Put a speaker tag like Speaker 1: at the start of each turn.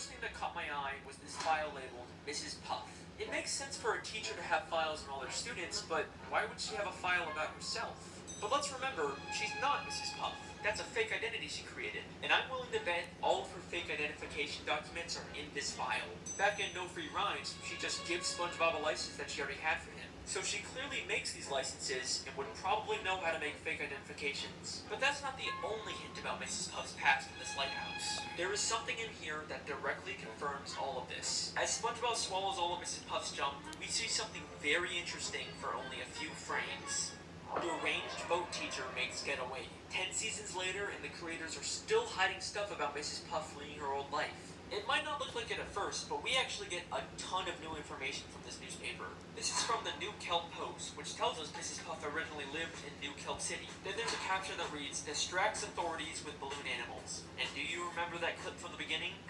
Speaker 1: first thing that caught my eye was this file labeled Mrs. Puff. It makes sense for a teacher to have files on all their students, but why would she have a file about herself? But let's remember, she's not Mrs. Puff. That's a fake identity she created, and I'm willing to bet all of her fake identification documents are in this file. Back in No Free Rides, she just gives SpongeBob a license that she already had for him. So she clearly makes these licenses and would probably know how to make fake identifications. But that's not the only hint about Mrs. Puff's past in this lighthouse. There is something in here that directly confirms all of this. As SpongeBob swallows all of Mrs. Puff's junk, we see something very interesting for only a few frames. The arranged boat teacher makes getaway. 10 seasons later, and the creators are still hiding stuff about Mrs. Puff fleeing her old life. It might not look like it at first, but we actually get a ton of new information from this newspaper. This is from the New Kelp Post, which tells us Mrs. Puff originally lived in New Kelp City. Then there's a caption that reads, "Distracts authorities with balloon animals." And do you remember that clip from the beginning?